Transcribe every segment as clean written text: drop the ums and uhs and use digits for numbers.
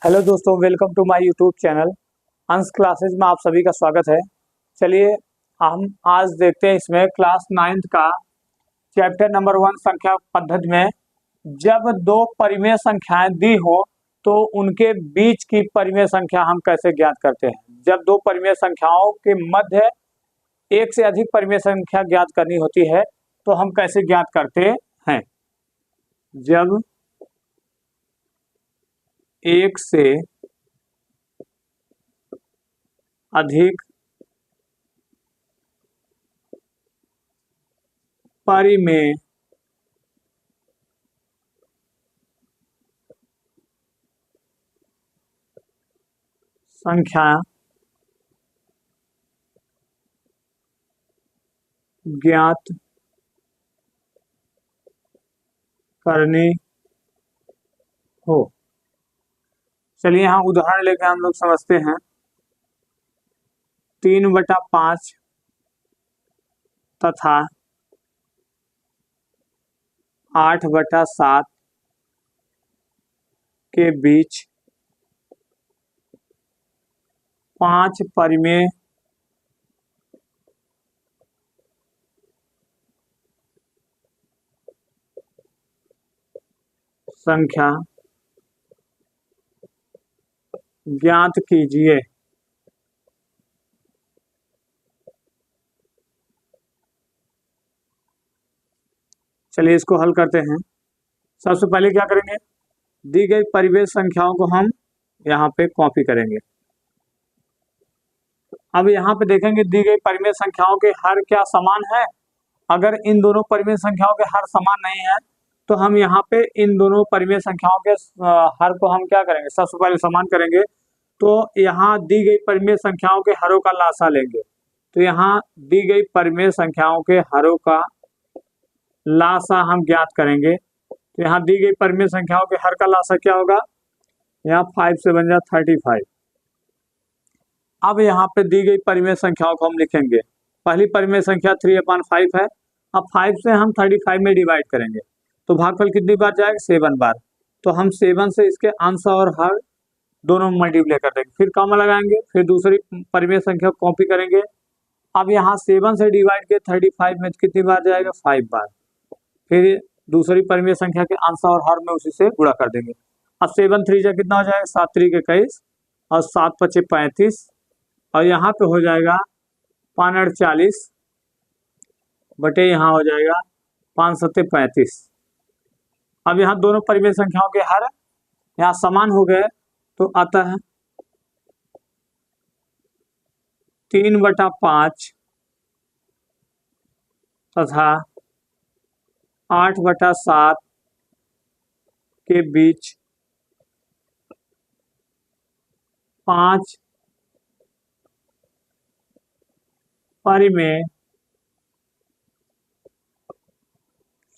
Hello दोस्तों, welcome to my YouTube channel Ansh classes में आप सभी का स्वागत है। चलिए हम आज देखते हैं इसमें क्लास 9th का चैप्टर नंबर 1 संख्या पद्धति में जब दो परिमेय संख्याएं दी हो तो उनके बीच की परिमेय संख्या हम कैसे ज्ञात करते हैं। जब दो परिमेय संख्याओं के मध्य एक से अधिक परिमेय संख्या ज्ञात करनी होती है तो हम कैसे ज्ञात करते हैं। जब एक से अधिक परिमेय संख्या ज्ञात करनी हो। चलिए यहाँ उदाहरण लेकर हम लोग समझते हैं। 3/5 तथा 8/7 के बीच 5 परिमेय संख्या ज्ञात कीजिए। चलिए इसको हल करते हैं। सबसे पहले क्या करेंगे, दी गई परिमेय संख्याओं को हम यहाँ पे कॉपी करेंगे। अब यहाँ पे देखेंगे दी गई परिमेय संख्याओं के हर क्या समान है। अगर इन दोनों परिमेय संख्याओं के हर समान नहीं है तो हम यहाँ पे इन दोनों परिमेय संख्याओं के हर को हम क्या करेंगे, सबसे पहले समान करेंगे। तो यहाँ दी गई परिमेय संख्याओं के हरों का लासा लेंगे। तो यहाँ दी गई परिमेय संख्याओं के हरों का लासा हम ज्ञात करेंगे। तो यहाँ दी गई परिमेय संख्याओं के हर का लासा क्या होगा, यहाँ 5 से बन जाए 35। अब यहाँ पे दी गई परिमेय संख्याओं को हम लिखेंगे। पहली परिमेय संख्या 3/5 है। अब 5 से हम 35 में डिवाइड करेंगे तो भागफल कितनी बार जाएगा, 7 बार। तो हम 7 से इसके अंश और हर दोनों मल्टीप्लाई कर देंगे, फिर कॉमा लगाएंगे, फिर दूसरी परिमेय संख्या कॉपी करेंगे। अब यहाँ 7 से डिवाइड के 35 में कितनी बार जाएगा, 5 बार। फिर दूसरी परिमेय संख्या के अंश और हर में उसी से गुणा कर देंगे। अब 7 3 जा कितना हो जाएगा, 7 3 21 और 7 5 35 और यहाँ पे हो जाएगा 5/40 बटे यहाँ हो जाएगा 5 7 35। अब यहाँ दोनों परिमेय संख्याओं के हर यहाँ समान हो गए तो अतः 3/5 तथा 8/7 के बीच 5 परिमेय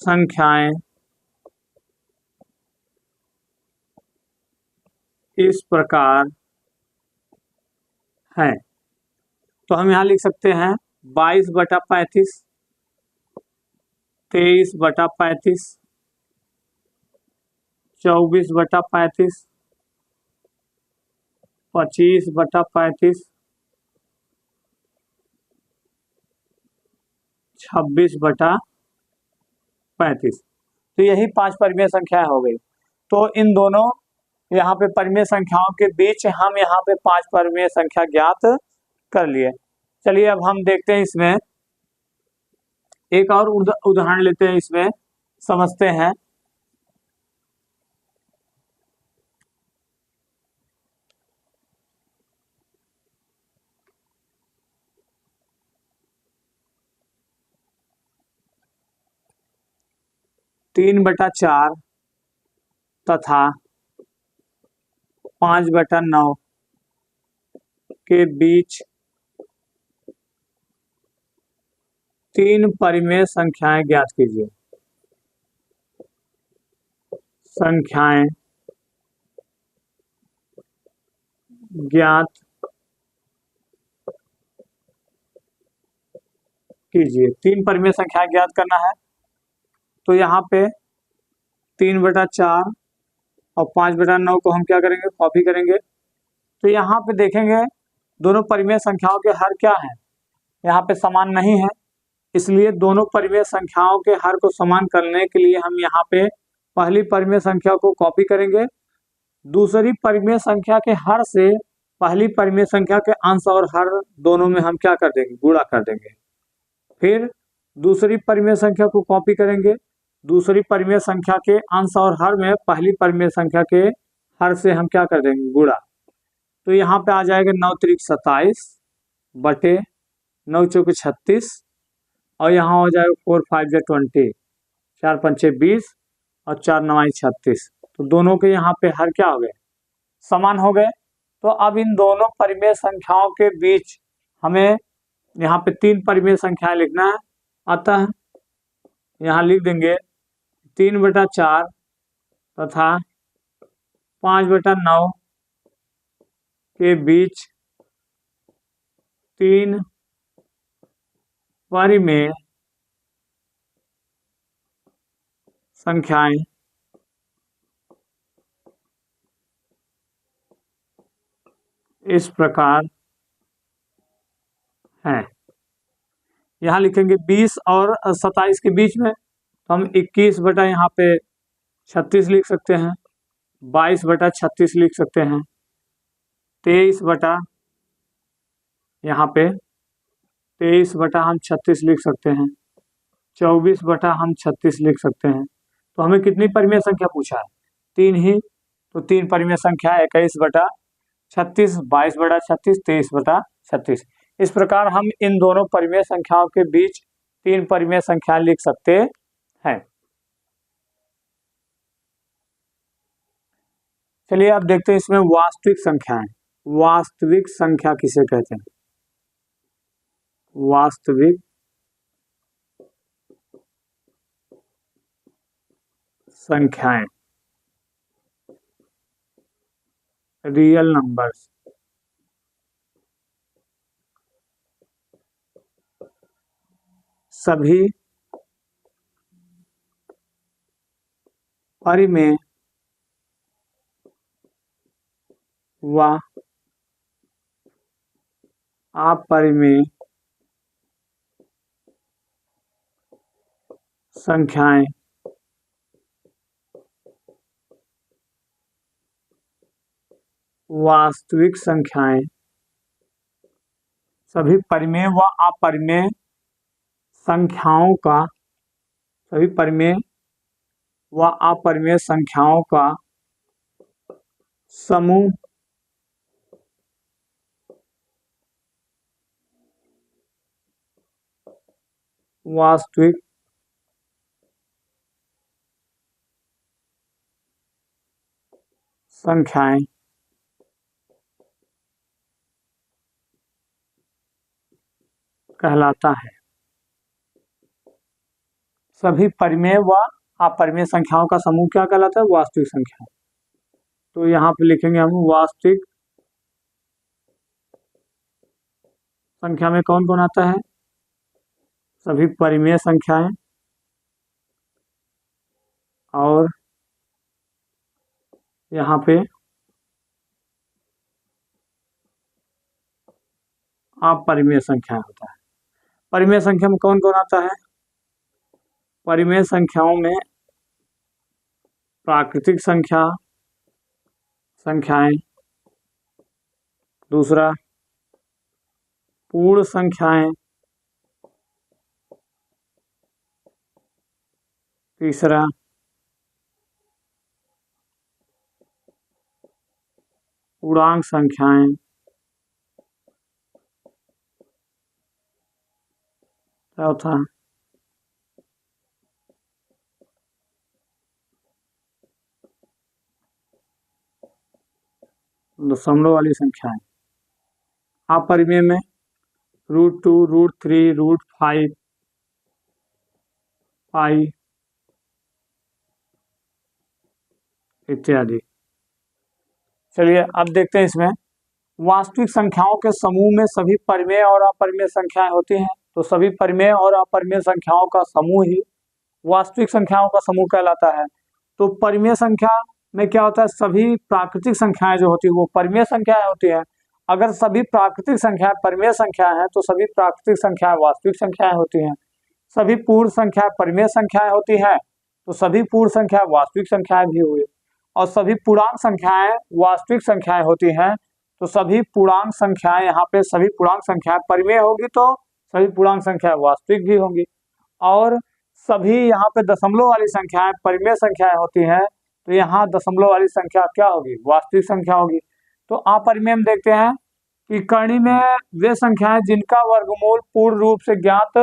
संख्याएं इस प्रकार हैं। तो हम यहाँ लिख सकते हैं 22/35, 23/35, 24/35, 25/35, 26/35। तो यही 5 परिमेय संख्याएं हो गई। तो इन दोनों यहाँ पे परिमेय संख्याओं के बीच हम यहाँ पे 5 परिमेय संख्या ज्ञात कर लिए। चलिए अब हम देखते हैं इसमें एक और उदाहरण लेते हैं, इसमें समझते हैं। तीन बटा 4 तथा 5/9 के बीच 3 परिमेय संख्याएं ज्ञात कीजिए। संख्याएं ज्ञात कीजिए। 3 परिमेय संख्याएं ज्ञात करना है। तो यहाँ पे 3/4 और 5/9 को हम क्या करेंगे, कॉपी करेंगे। तो यहाँ पे देखेंगे दोनों परिमेय संख्याओं के हर क्या है, यहाँ पे समान नहीं है, इसलिए दोनों परिमेय संख्याओं के हर को समान करने के लिए हम यहाँ पे पहली परिमेय संख्या को कॉपी करेंगे, दूसरी परिमेय संख्या के हर से पहली परिमेय संख्या के अंश और हर दोनों में हम क्या कर देंगे, गुणा कर देंगे। फिर दूसरी परिमेय संख्या को कॉपी करेंगे, दूसरी परिमेय संख्या के अंश और हर में पहली परिमेय संख्या के हर से हम क्या कर देंगे, गुणा। तो यहाँ पे आ जाएगा 9 त्रिक 27 बटे 9 चौके 36 और यहाँ हो जाएगा 4 5 जा 20, 4 5 20 और 4 9 36। तो दोनों के यहाँ पे हर क्या हो गए, समान हो गए। तो अब इन दोनों परिमेय संख्याओं के बीच हमें यहाँ पे 3 परिमेय संख्याएं लिखना है, अतः यहाँ लिख देंगे 3/4 तथा 5/9 के बीच 3 परिमेय संख्याएं इस प्रकार हैं। यहाँ लिखेंगे 20 और 27 के बीच में, तो हम 21 बटा यहाँ पे 36 लिख सकते हैं, 22 बटा 36 लिख सकते हैं, 23 बटा यहाँ पे 23 बटा हम 36 लिख सकते हैं, 24 बटा हम 36 लिख सकते हैं। तो हमें कितनी परिमेय संख्या पूछा है, 3 ही, तो 3 परिमेय संख्या 21 बटा 36, 22 बटा 36, 23 बटा 36। इस प्रकार हम इन दोनों परिमेय संख्याओं के बीच 3 परिमेय संख्या लिख सकते हैं। चलिए अब देखते हैं इसमें वास्तविक संख्याएं। वास्तविक संख्या किसे कहते हैं, वास्तविक संख्याएं, रियल नंबर्स। सभी परिमेय व अपरिमेय संख्याएं वास्तविक संख्याएं सभी परिमेय व अपरिमेय संख्याओं का, सभी परिमेय व अपरिमेय संख्याओं का समूह वास्तविक संख्याएं कहलाता है। सभी परिमेय व अपरिमेय संख्याओं का समूह क्या कहलाता है, वास्तविक संख्या। तो यहाँ पे लिखेंगे हम वास्तविक संख्या में कौन कौन आता है, सभी परिमेय संख्याएं और यहाँ पे अपरिमेय संख्या होता है। परिमेय संख्या में कौन कौन आता है, परिमेय संख्याओं में प्राकृतिक संख्याएं, दूसरा पूर्ण संख्याएं, तीसरा पूर्णांक संख्याएं, चौथा दशमलव वाली संख्याएं। अपरिमेय में √2, √3, √5, पाई इत्यादि। चलिए अब देखते हैं इसमें वास्तविक संख्याओं के समूह में सभी परिमेय और अपरिमेय संख्याएं होती हैं। तो सभी परिमेय और अपरिमेय संख्याओं का समूह ही वास्तविक संख्याओं का समूह कहलाता है। तो परिमेय संख्या में क्या होता है, सभी प्राकृतिक संख्याएं जो होती है वो परिमेय संख्याएं होती हैं। अगर सभी प्राकृतिक संख्याएं परिमेय संख्याएं हैं तो सभी प्राकृतिक संख्याएं वास्तविक संख्याएं होती हैं। सभी पूर्ण संख्याएं परिमेय संख्याएं होती हैं तो सभी पूर्ण संख्याएं वास्तविक संख्याएं भी हुई। और सभी पूर्णांक संख्याएं वास्तविक संख्याएं होती हैं तो सभी पूर्णांक संख्याएं, यहाँ पे सभी पूर्णांक संख्याएं परिमेय होगी तो सभी पूर्णांक संख्याएं वास्तविक भी होंगी। और सभी यहाँ पे दशमलव वाली संख्याएं परिमेय संख्याएं होती हैं तो यहाँ दशमलव वाली संख्या क्या होगी, वास्तविक संख्या होगी। तो अपरिमेय में देखते हैं कि करणी में वे संख्याएं जिनका वर्गमूल पूर्ण रूप से ज्ञात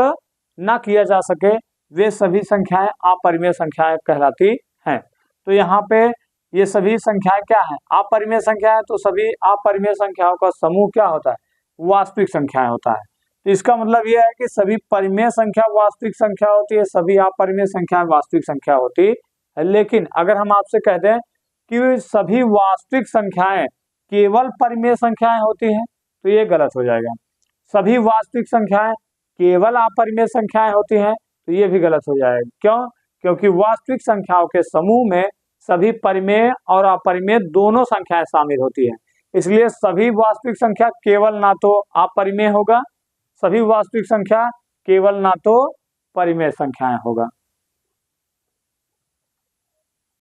न किया जा सके वे सभी संख्याएं अपरिमेय संख्याएं कहलाती हैं। तो यहाँ पे ये सभी संख्याएं क्या है, अपरिमेय संख्या है, तो सभी अपरिमेय संख्याओं का समूह क्या होता है, वास्तविक संख्याएं होता है। तो इसका मतलब यह है कि सभी परिमेय संख्या वास्तविक संख्या होती है, सभी अपरिमेय संख्या वास्तविक संख्या होती है। लेकिन अगर हम आपसे कह दें कि सभी वास्तविक संख्याएं केवल परिमेय संख्याएं होती हैं तो ये गलत हो जाएगा। सभी वास्तविक संख्याएं केवल अपरिमेय संख्याएं होती हैं तो ये भी गलत हो जाएगा। क्यों? क्योंकि वास्तविक संख्याओं के समूह में सभी परिमेय और अपरिमेय दोनों संख्याएं शामिल होती हैं। इसलिए सभी वास्तविक संख्या केवल ना तो अपरिमेय होगा, सभी वास्तविक संख्या केवल ना तो परिमेय संख्याएं होगा।